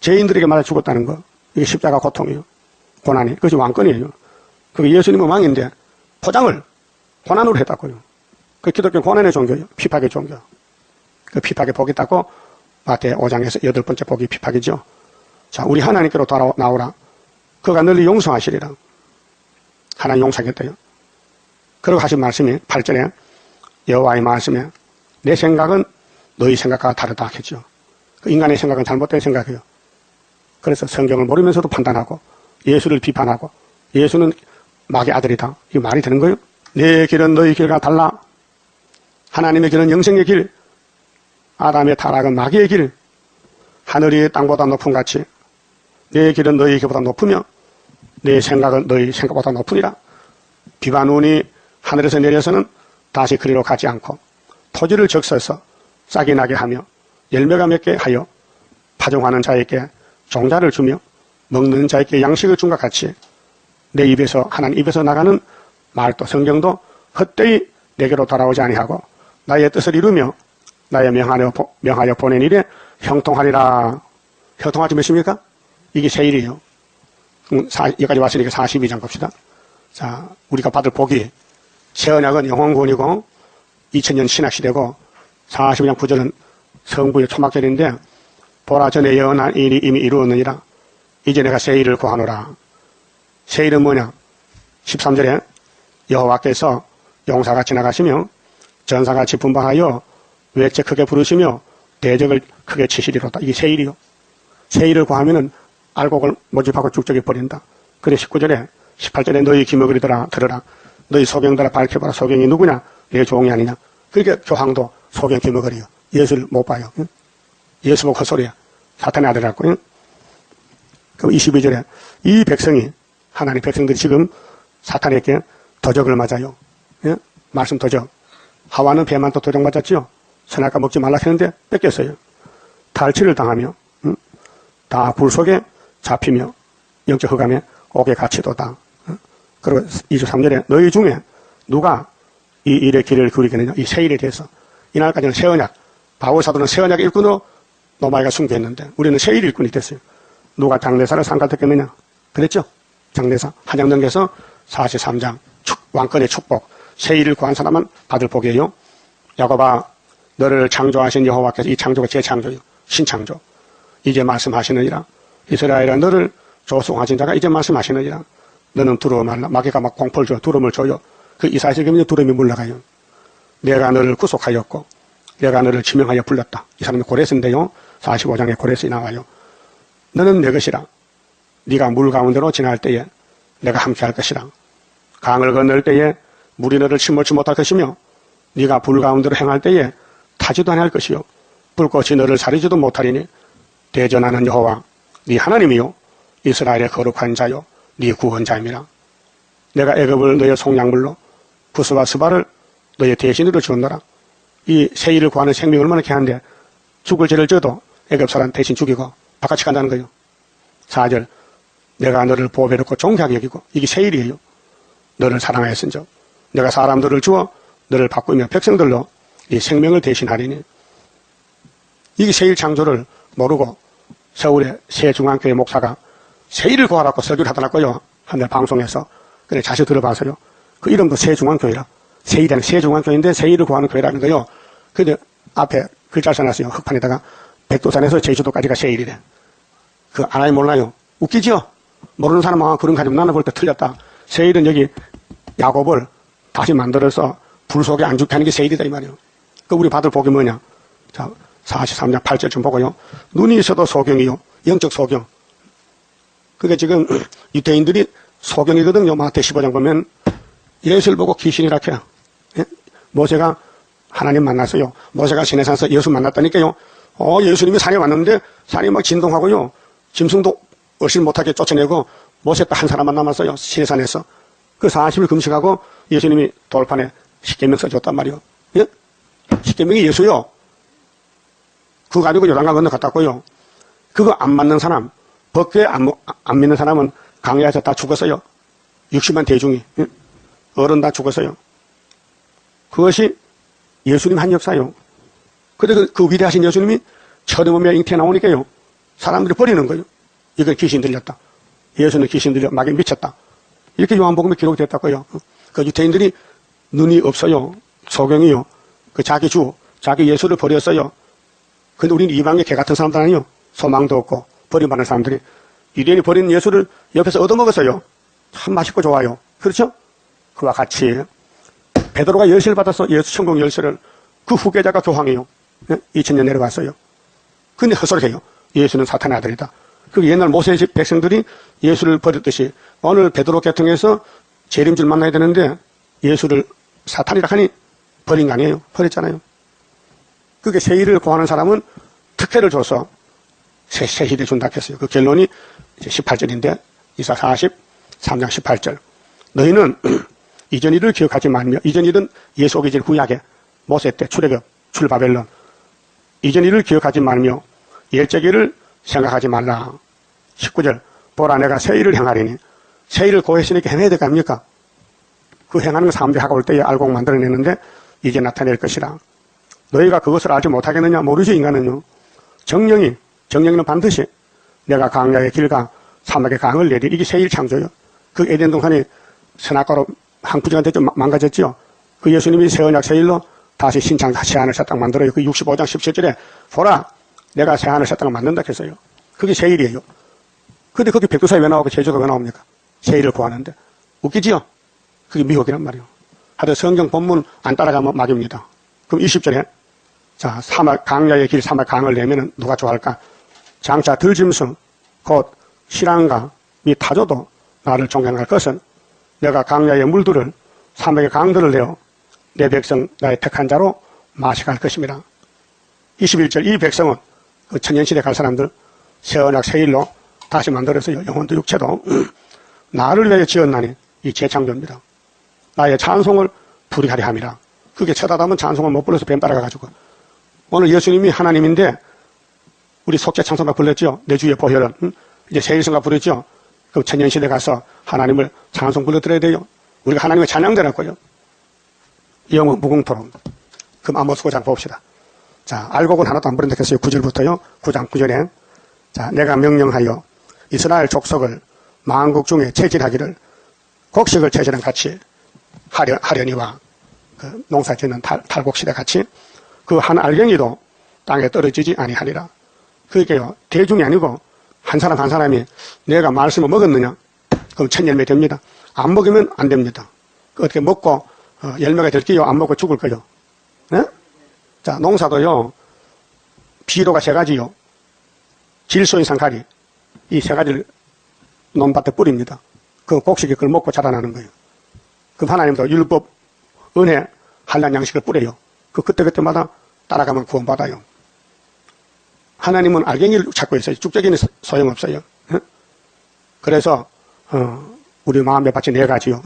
죄인들에게 맞아 죽었다는 거, 이게 십자가 고통이에요. 고난이. 그것이 왕권이에요. 그게 예수님은 왕인데 포장을 고난으로 했다고요. 그 기독교 고난의 종교예요. 핍박의 종교. 그 핍박의 복이 있다고 마태 5장에서 8번째 복이 핍박이죠. 자, 우리 하나님께로 나오라. 그가 너를 용서하시리라. 하나님 용서하겠대요. 그러고 하신 말씀이 8절에 여호와의 말씀에 내 생각은 너희 생각과 다르다 했죠. 그 인간의 생각은 잘못된 생각이에요. 그래서 성경을 모르면서도 판단하고 예수를 비판하고 예수는 마귀의 아들이다. 이게 말이 되는 거예요? 내 길은 너희 길과 달라. 하나님의 길은 영생의 길, 아담의 타락은 마귀의 길, 하늘이 땅보다 높은 같이 내 길은 너희 길보다 높으며 내 생각은 너희 생각보다 높으니라. 비가 눈이 하늘에서 내려서는 다시 그리로 가지 않고 토지를 적셔서 싹이 나게 하며 열매가 맺게 하여 파종하는 자에게 종자를 주며 먹는 자에게 양식을 준 것 같이 내 입에서 하나님 입에서 나가는 말도 성경도 헛되이 내게로 돌아오지 아니하고 나의 뜻을 이루며 나의 명하여 보낸 일에 형통하리라. 형통하지 몇입니까? 이게 새 일이에요. 여기까지 왔으니까 42장 봅시다. 자, 우리가 받을 복이 새 언약은 영원구원이고 2000년 신학시대고 42장 9절은 성부의 초막절인데 보라 전에 예언한 일이 이미 이루었느니라. 이제 내가 새 일을 구하노라. 새 일은 뭐냐? 13절에 여호와께서 용사가 지나가시며 전사같이 분방하여 외쳐 크게 부르시며 대적을 크게 치시리로다. 이게 새 일이요. 새 일을 구하면은 알곡을 모집하고 쭉적이 버린다. 그래 19절에 18절에 너희 기먹으리더라 들으라. 너희 소경들아 밝혀봐라. 소경이 누구냐? 내 종이 아니냐. 그렇게 교황도 소경 기먹으리요. 예수를 못 봐요. 응? 예수 보고 헛소리야. 사탄의 아들이라고. 응? 그럼 22절에 이 백성이 하나님 백성들이 지금 사탄에게 도적을 맞아요. 예? 말씀 도적. 하와는 뱀한 또 도적 맞았죠. 선악과 먹지 말라 했는데 뺏겼어요. 탈취를 당하며 다 굴 속에 잡히며 영적 흑암에 옥에 갇히도다. 그리고 23절에 너희 중에 누가 이 일의 길을 기울이겠느냐. 이 새 일에 대해서. 이날까지는 새 언약. 바울 사도는 새 언약 일꾼으로 노마이가 순교했는데 우리는 새 일 일꾼이 됐어요. 누가 장례사를 상갈됐겠느냐. 그랬죠. 장례사. 한장 넘겨서 43장 왕권의 축복. 새 일을 구한 사람은 받을 복이에요. 야곱아 너를 창조하신 여호와께서 이 창조가 재창조예요. 신창조. 이제 말씀하시느니라. 이스라엘아 너를 조성하신 자가 이제 말씀하시느니라. 너는 두려워 말라. 마귀가 막 공포를 줘. 두려움을 줘요. 그 이사야서 보면 두려움이 물러가요. 내가 너를 구속하였고 내가 너를 지명하여 불렀다. 이 사람이 고레스인데요. 45장에 고레스에 나와요. 너는 내 것이라. 네가 물 가운데로 지날 때에 내가 함께할 것이라. 강을 건널 때에 물이 너를 침몰치 못할 것이며 네가 불 가운데로 행할 때에 타지도 아니할 것이요 불꽃이 너를 사리지도 못하리니 대전하는 여호와 네 하나님이요 이스라엘의 거룩한 자요 네 구원자임이라. 내가 애굽을 너의 속량물로 구스와 스바를 너의 대신으로 주었노라. 이 새 일을 구하는 생명이 얼마나 귀한데 죽을 죄를 져도 애굽 사람 대신 죽이고 바깥이 간다는 거예요. 4절 내가 너를 보배롭고 존귀하게 여기고 이게 새 일이에요. 너를 사랑하였은즉 내가 사람들을 주어 너를 바꾸며 백성들로 이 생명을 대신하리니. 이게 새 일 창조를 모르고 서울의 새 중앙교회 목사가 새 일을 구하라고 설교를 하더라고요. 한날 방송에서. 그래 자세히 들어봐서요. 그 이름도 새 중앙교회라. 새 일이 아니라 새 중앙교회인데 새 일을 구하는 교회라는 거요. 근데 앞에 글자를 써놨어요. 흑판에다가 백두산에서 제주도까지가 새 일이래. 그 알아요 몰라요? 웃기죠? 모르는 사람은 그런 가지고 나눠 볼 때 틀렸다. 새 일은 여기 야곱을 다시 만들어서 불 속에 안 죽게 하는 게 새 일이다 이 말이에요. 그 우리 받을 복이 뭐냐? 자 43장 8절 좀 보고요. 눈이 있어도 소경이요. 영적 소경. 그게 지금 유대인들이 소경이거든요. 마태 15장 보면 예수를 보고 귀신이라 해요. 예? 모세가 하나님 만났어요. 모세가 시내산에서 예수 만났다니까요. 예수님이 산에 왔는데 산이 막 진동하고요. 짐승도 얼씬 못하게 쫓아내고 모세 딱 한 사람만 남았어요. 시내산에서. 그 40일 금식하고 예수님이 돌판에 십계명 써줬단 말이요. 예? 십계명이 예수요. 그거 가지고 요단강 건너 갔다 왔고요. 그거 안 맞는 사람, 법궤 안 믿는 사람은 강야에서 다 죽었어요. 60만 대중이. 예? 어른 다 죽었어요. 그것이 예수님 한 역사요. 근데 그 위대하신 예수님이 처음에 잉태에 나오니까요. 사람들이 버리는 거예요. 이건 귀신 들렸다. 예수는 귀신 들려 마귀에 미쳤다. 이렇게 요한복음에 기록됐다고요. 그 유대인들이 눈이 없어요. 소경이요. 그 자기 자기 예수를 버렸어요. 근데 우리는 이방의 개 같은 사람들 아니요. 소망도 없고 버림받는 사람들이 유대인이 버린 예수를 옆에서 얻어먹었어요. 참 맛있고 좋아요. 그렇죠? 그와 같이 베드로가 열쇠를 받아서 예수 천국 열쇠를 그 후계자가 교황이요. 2000년 내려갔어요. 근데 헛소리해요. 예수는 사탄의 아들이다. 그 옛날 모세의 집 백성들이 예수를 버렸듯이 오늘 베드로 계통에서 재림줄 만나야 되는데 예수를 사탄이라 하니 버린 거 아니에요. 버렸잖아요. 그게 세일을 구하는 사람은 특혜를 줘서 세일을 준다 했어요. 그 결론이 이제 18절인데 이사 43장 18절. 너희는 이전 일을 기억하지 말며 이전 일은 예수 오기 전 구약에 모세 때 출애굽 출바벨론 이전 일을 기억하지 말며 일제기를 생각하지 말라. 19절 보라 내가 새 일을 행하리니 새 일을 고했으니까 행해야 될 거 아닙니까? 그 행하는 거 사람들이 하고 올 때에 알고 만들어내는데 이제 나타낼 것이라. 너희가 그것을 알지 못하겠느냐? 모르지 인간은요. 정령이는 반드시 내가 강야의 길과 사막의 강을 내리 이게 새 일 창조요. 그 에덴 동산이 선악과로 항부지가 됐죠. 망가졌죠. 그 예수님이 새 언약 새 일로 다시 신창 새 하늘 새 땅 만들어요. 그 65장 17절에 보라 내가 새 하늘 새 땅을 만든다 했어요. 그게 새 일이에요. 근데 거기 백두산이 왜 나오고 제주도가 왜 나옵니까? 새 일을 구하는데. 웃기지요? 그게 미혹이란 말이에요. 하여튼 성경 본문 안 따라가면 막입니다. 그럼 20절에 자 사막 강야의 길 사막 강을 내면은 누가 좋아할까? 장차 들짐승 곧 실랑가 및 타조도 나를 존경할 것은 내가 강야의 물들을 사막의 강들을 내어 내 백성 나의 택한 자로 마시게 할 것입니다. 21절 이 백성은 그 천년시대 갈 사람들 새 언약 새 일로 다시 만들어서요. 영혼도 육체도 나를 위하여 지었나니 이 재창조입니다. 나의 찬송을 부리하리 함이라. 그게 쳐다보면 찬송을 못 불러서 뱀 따라가가지고 오늘 예수님이 하나님인데 우리 속죄 찬송가 불렀죠. 내 주의 보혈은 이제 세일성가 부르죠. 그 천년시대 가서 하나님을 찬송 불러드려야 돼요. 우리가 하나님의 찬양자라고요. 영원 무궁토록. 그럼 아모스 9장 봅시다. 자, 알곡은 하나도 안 버린다 했어요. 9절부터요. 9장 9절에 자, 내가 명령하여 이스라엘 족속을 만국 중에 체질하기를 곡식을 체질한 같이 하려니와 그 농사 짓는 탈곡시대 같이 그 한 알갱이도 땅에 떨어지지 아니하리라. 그게요. 대중이 아니고 한 사람 한 사람이 내가 말씀을 먹었느냐? 그럼 천 열매 됩니다. 안 먹으면 안 됩니다. 어떻게 먹고 열매가 될게요? 안 먹고 죽을 거요? 네? 자, 농사도요. 비료가 세 가지요. 질소인 상가리 이 세 가지를 논밭에 뿌립니다. 그 곡식이 그걸 먹고 자라나는 거예요. 그럼 하나님도 율법, 은혜, 한란 양식을 뿌려요. 그 그때마다 따라가면 구원받아요. 하나님은 알갱이를 찾고 있어요. 쭉저기는 소용없어요. 그래서 우리 마음의 밭이 네 가지요.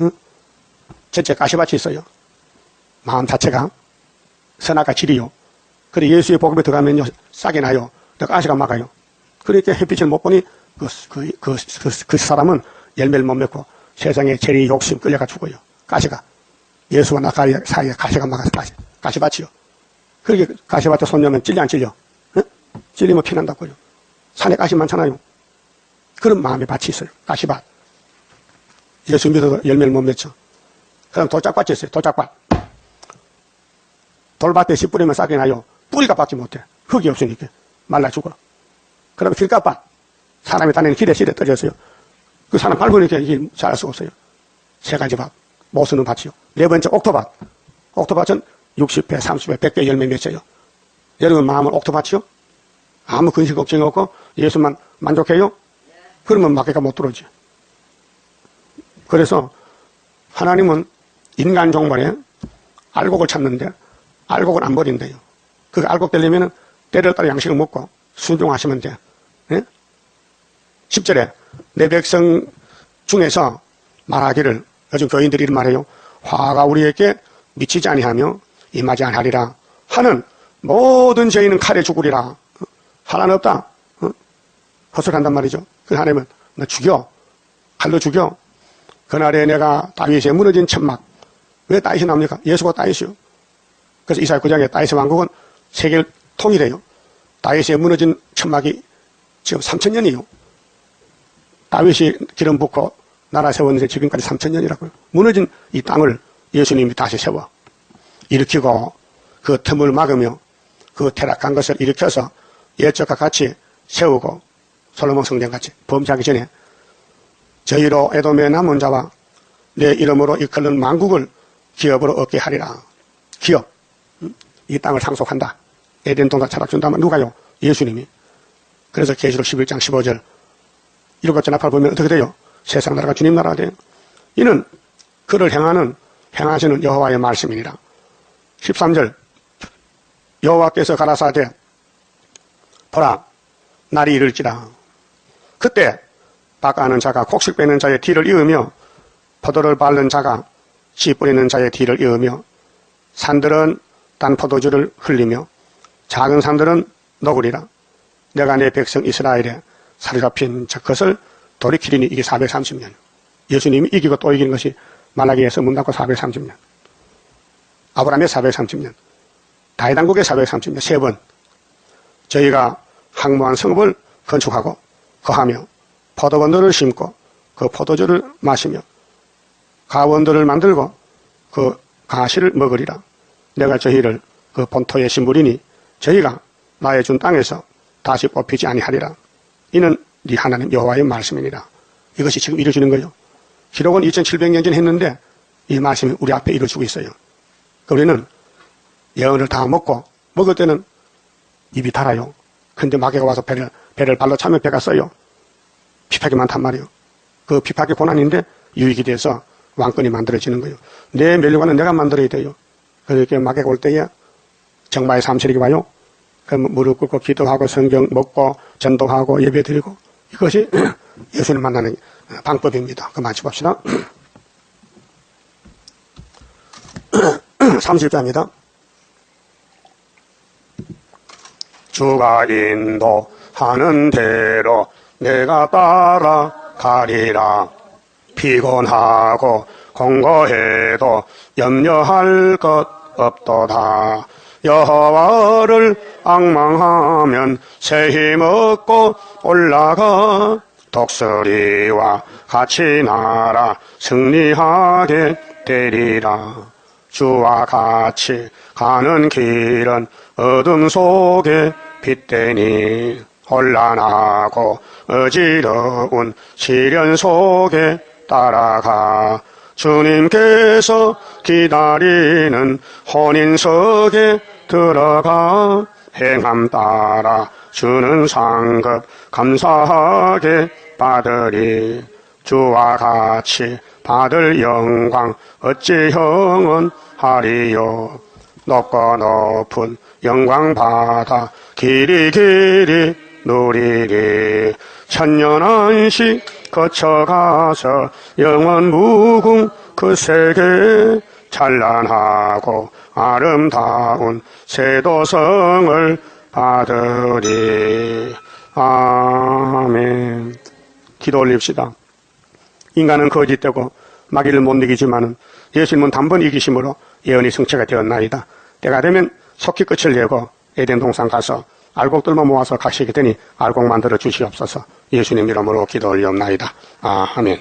첫째 가시밭이 있어요. 마음 자체가 선악과 질이요. 그래 예수의 복음에 들어가면요 싹이 나요. 가시가 막아요. 그러니까 햇빛을 못 보니 그 사람은 열매를 못 맺고 세상에 재리 욕심 끌려가 죽어요. 가시가 예수와 나 사이에 가시가 막아서 가시밭이요. 그렇게 가시밭에 손 넣으면 찔려 안 찔려? 응? 찔리면 피난다고요. 산에 가시 많잖아요. 그런 마음의 밭이 있어요. 가시밭. 예수 믿어도 열매를 못 맺죠. 그다음 도짝밭이 있어요. 도짝밭. 돌밭에 씨 뿌리면 싹이 나요. 뿌리가 받지 못해. 흙이 없으니까 말라 죽어. 그다음에 길가밭. 사람이 다니는 길에 실에 떨어졌어요. 그 사람 밟으니까 이게 잘할 수가 없어요. 세 가지 밭. 못 쓰는 밭이요. 네 번째 옥토밭. 옥토밭은 60배, 30배, 100배 열매 맺어요. 여러분 마음은 옥토밭이요? 아무 근심 걱정이 없고 예수만 만족해요? 그러면 마귀가 못 들어오지. 그래서 하나님은 인간 종말에 알곡을 찾는데 알곡을 안 버린대요. 그 알곡 되려면 때를 따라 양식을 먹고 순종하시면 돼. 네? 10절에 내 백성 중에서 말하기를 요즘 교인들이 이런 말해요. 화가 우리에게 미치지 아니하며 임하지 아니하리라 하는 모든 죄인은 칼에 죽으리라. 하나는 없다. 헛소리한단 말이죠. 그 하나님은 너 죽여. 칼로 죽여. 그날에 내가 다윗의 무너진 천막. 왜 다윗이 나옵니까? 예수가 다윗이요. 그래서 이사야 9장에 다윗의 왕국은 세계를 통일해요. 다윗의 무너진 천막이 지금 3000년이요. 다윗이 기름 붓고 나라 세웠는데 지금까지 3000년이라고요. 무너진 이 땅을 예수님이 다시 세워. 일으키고 그 틈을 막으며 그 퇴락한 것을 일으켜서 옛적과 같이 세우고 솔로몬 성전같이 범죄하기 전에 저희로 에돔의 남은 자와 내 이름으로 이끌는 만국을 기업으로 얻게 하리라. 기업. 이 땅을 상속한다. 에덴 동산 철학 준다면 누가요? 예수님이. 그래서 계시록 11장 15절 일곱 전합을 보면 어떻게 돼요? 세상 나라가 주님 나라가 돼요. 이는 그를 행하시는 여호와의 말씀이니라. 13절 여호와께서 가라사대 보라 날이 이를지라. 그때 박아는 자가 곡식 빼는 자의 뒤를 이으며 포도를 밟는 자가 씨 뿌리는 자의 뒤를 이으며 산들은 단 포도주를 흘리며 작은 산들은 녹으리라. 내가 내 백성 이스라엘에 사로잡힌 것을 돌이키리니. 이게 430년. 예수님이 이기고 또 이기는 것이 말라기에서 문 닫고 430년. 아브라함의 430년. 다윗왕국의 430년. 세 번. 저희가 황무한 성읍을 건축하고 거하며 포도원들을 심고 그 포도주를 마시며 가원들을 만들고 그 가시를 먹으리라. 내가 저희를 그 본토의 신물이니 저희가 나의 준 땅에서 다시 뽑히지 아니하리라. 이는 네 하나님 여호와의 말씀이니라. 이것이 지금 이루어지는 거예요. 기록은 2700년 전 했는데 이 말씀이 우리 앞에 이루어지고 있어요. 우리는 예언을 다 먹을 때는 입이 달아요. 근데 마귀가 와서 배를 발로 차면 배가 써요. 피팍이 많단 말이에요. 그 피팍이 고난인데 유익이 돼서 왕권이 만들어지는 거예요. 내 멸류관은 내가 만들어야 돼요. 그렇게 마귀가 올 때에 정마의 삼실이 와요. 그럼 무릎 꿇고 기도하고 성경 먹고 전도하고 예배 드리고 이것이 예수님 만나는 방법입니다. 그만 봅시다. 30장입니다. 주가 인도하는 대로 내가 따라가리라. 피곤하고 공고해도 염려할 것 없도다. 여호와를 앙망하면 새 힘 얻고 올라가 독수리와 같이 날아 승리하게 되리라. 주와 같이 가는 길은 어둠 속에 빛되니 혼란하고 어지러운 시련 속에 따라가 주님께서 기다리는 혼인석에 들어가 행함 따라 주는 상급 감사하게 받으리. 주와 같이 받을 영광 어찌 형언하리요. 높고 높은 영광 받아 길이 누리리. 천년 안식 거쳐가서 영원 무궁 그 세계 찬란하고 아름다운 세도성을 받으리. 아멘. 기도 올립시다. 인간은 거짓되고 마귀를 못 이기지만은 예수님은 단번 이기심으로 예언이 성취가 되었나이다. 때가 되면 속히 끝을 내고 에덴 동산 가서 알곡들만 모아서 가시게 되니 알곡 만들어 주시옵소서. 예수님 이름으로 기도 올리옵나이다. 아멘.